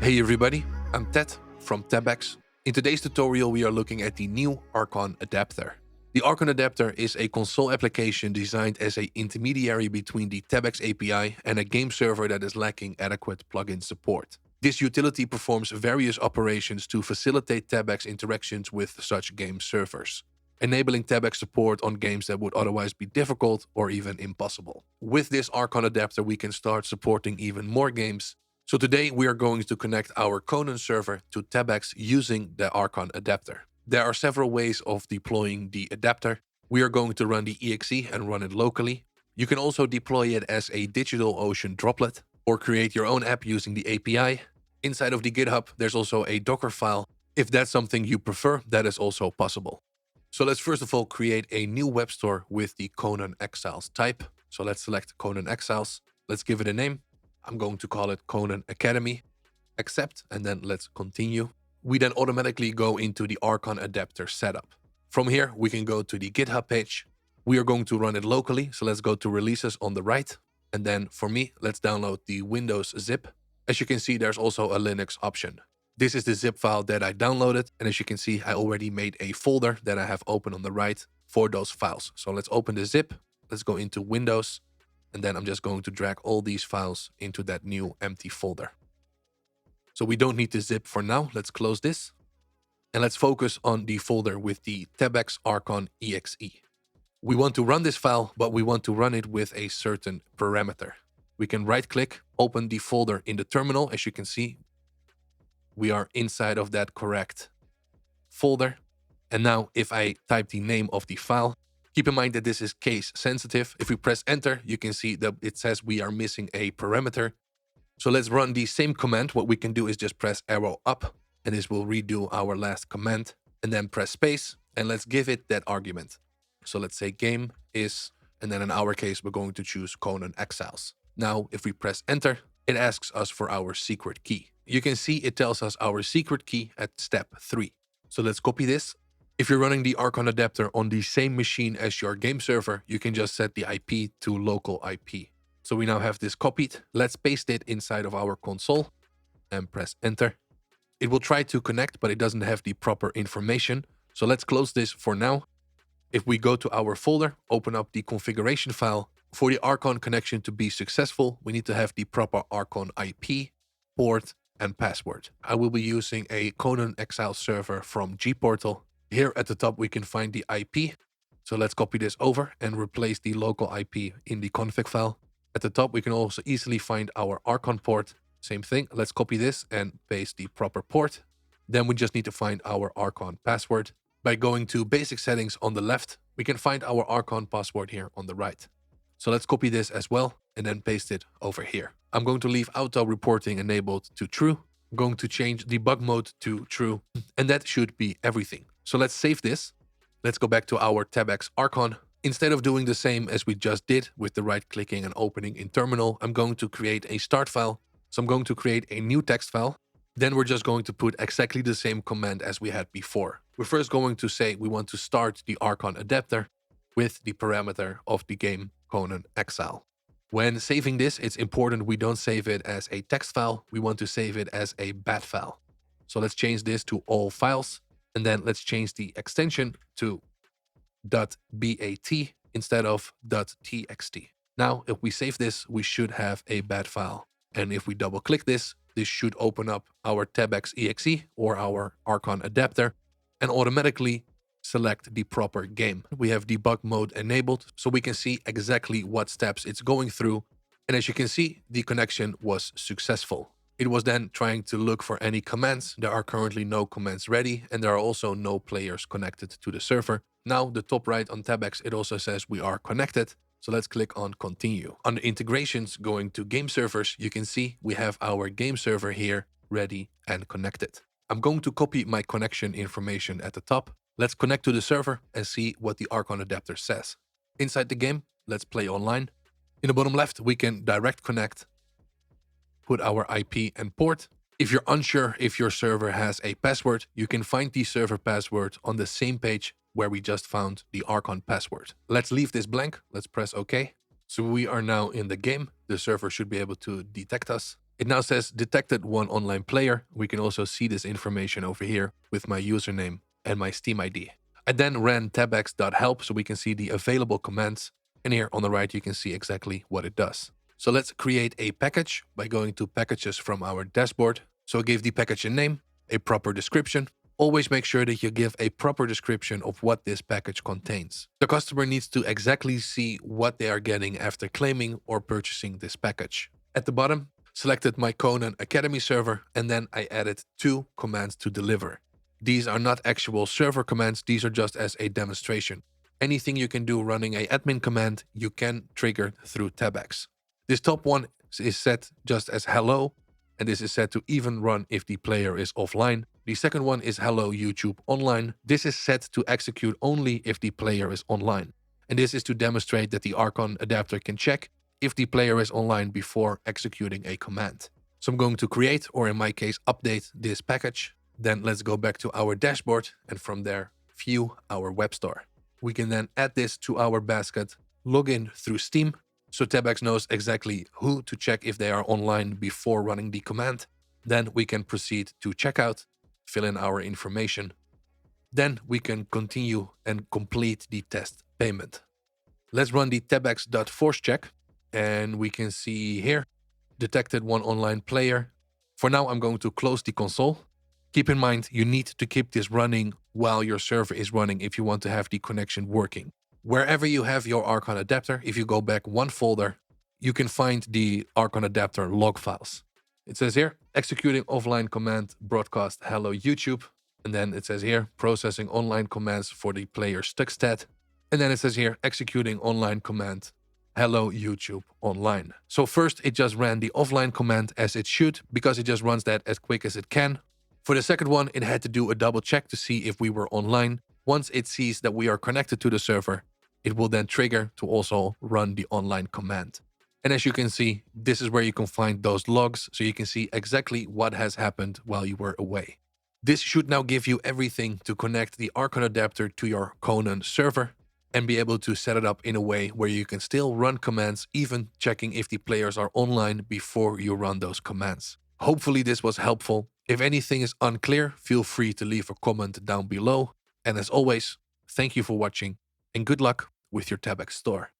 Hey everybody, I'm Ted from Tebex. In today's tutorial we are looking at the new RCON Adapter. The RCON Adapter is a console application designed as an intermediary between the Tebex API and a game server that is lacking adequate plugin support. This utility performs various operations to facilitate Tebex interactions with such game servers, enabling Tebex support on games that would otherwise be difficult or even impossible. With this RCON Adapter we can start supporting even more games. So today we are going to connect our Conan server to Tebex using the RCON Adapter. There are several ways of deploying the adapter. We are going to run the exe and run it locally. You can also deploy it as a DigitalOcean droplet or create your own app using the API. Inside of the GitHub, there's also a Docker file. If that's something you prefer, that is also possible. So let's first of all create a new web store with the Conan Exiles type. So let's select Conan Exiles. Let's give it a name. I'm going to call it Conan Academy. Accept, and then let's continue. We then automatically go into the RCON Adapter setup. From here, we can go to the GitHub page. We are going to run it locally, so let's go to releases on the right. And then for me, let's download the Windows zip. As you can see, there's also a Linux option. This is the zip file that I downloaded. And as you can see, I already made a folder that I have open on the right for those files. So let's open the zip. Let's go into Windows. And then I'm just going to drag all these files into that new empty folder. So we don't need the zip for now. Let's close this. And let's focus on the folder with the Tebex RCON exe. We want to run this file, but we want to run it with a certain parameter. We can right-click, open the folder in the terminal. As you can see, we are inside of that correct folder. And now if I type the name of the file, keep in mind that this is case sensitive. If we press enter, you can see that it says we are missing a parameter. So let's run the same command. What we can do is just press arrow up, and this will redo our last command, and then press space, and let's give it that argument. So let's say game is, and then in our case, we're going to choose Conan Exiles. Now, if we press enter, it asks us for our secret key. You can see it tells us our secret key at step 3. So let's copy this. If you're running the RCON Adapter on the same machine as your game server, you can just set the IP to local IP. So we now have this copied. Let's paste it inside of our console and press enter. It will try to connect, but it doesn't have the proper information. So let's close this for now. If we go to our folder, open up the configuration file. For the RCON connection to be successful, we need to have the proper RCON IP, port, and password. I will be using a Conan Exiles server from gPortal. Here at the top, we can find the IP. So let's copy this over and replace the local IP in the config file. At the top, we can also easily find our RCON port. Same thing, let's copy this and paste the proper port. Then we just need to find our RCON password. By going to basic settings on the left, we can find our RCON password here on the right. So let's copy this as well and then paste it over here. I'm going to leave auto reporting enabled to true. I'm going to change debug mode to true, and that should be everything. So let's save this. Let's go back to our Tebex RCON. Instead of doing the same as we just did with the right-clicking and opening in terminal, I'm going to create a start file. So I'm going to create a new text file. Then we're just going to put exactly the same command as we had before. We're first going to say we want to start the RCON Adapter with the parameter of the game Conan Exile. When saving this, it's important we don't save it as a text file. We want to save it as a bat file. So let's change this to all files. And then let's change the extension to .bat instead of .txt. Now, if we save this, we should have a bat file. And if we double click this, this should open up our Tebex exe or our RCON Adapter and automatically select the proper game. We have debug mode enabled, so we can see exactly what steps it's going through. And as you can see, the connection was successful. It was then trying to look for any commands. There are currently no commands ready, and there are also no players connected to the server. Now, the top right on Tebex, it also says we are connected. So let's click on continue. Under integrations, going to game servers, you can see we have our game server here ready and connected. I'm going to copy my connection information at the top. Let's connect to the server and see what the RCON Adapter says. Inside the game, let's play online. In the bottom left, we can direct connect, put our IP and port. If you're unsure if your server has a password, you can find the server password on the same page where we just found the RCON password. Let's leave this blank. Let's press OK. So we are now in the game. The server should be able to detect us. It now says detected one online player. We can also see this information over here with my username and my Steam ID. I then ran tebex.help so we can see the available commands. And here on the right, you can see exactly what it does. So let's create a package by going to packages from our dashboard. So give the package a name, a proper description. Always make sure that you give a proper description of what this package contains. The customer needs to exactly see what they are getting after claiming or purchasing this package. At the bottom, selected my Conan Academy server, and then I added 2 commands to deliver. These are not actual server commands, these are just as a demonstration. Anything you can do running a admin command, you can trigger through Tebex. This top one is set just as hello, and this is set to even run if the player is offline. The second one is hello YouTube online. This is set to execute only if the player is online. And this is to demonstrate that the RCON adapter can check if the player is online before executing a command. So I'm going to create, or in my case, update this package. Then let's go back to our dashboard and from there, view our web store. We can then add this to our basket, log in through Steam, so Tebex knows exactly who to check if they are online before running the command. Then we can proceed to checkout, fill in our information. Then we can continue and complete the test payment. Let's run the tebex.force check, and we can see here, detected one online player. For now, I'm going to close the console. Keep in mind, you need to keep this running while your server is running if you want to have the connection working. Wherever you have your RCON adapter, if you go back one folder, you can find the RCON adapter log files. It says here, executing offline command broadcast hello YouTube. And then it says here, processing online commands for the player Stuxted. And then it says here, executing online command hello YouTube online. So first it just ran the offline command as it should, because it just runs that as quick as it can. For the second one, it had to do a double check to see if we were online. Once it sees that we are connected to the server, it will then trigger to also run the online command. And as you can see, this is where you can find those logs, so you can see exactly what has happened while you were away. This should now give you everything to connect the RCON adapter to your Conan server and be able to set it up in a way where you can still run commands, even checking if the players are online before you run those commands. Hopefully this was helpful. If anything is unclear, feel free to leave a comment down below. And as always, thank you for watching and good luck with your Tebex store.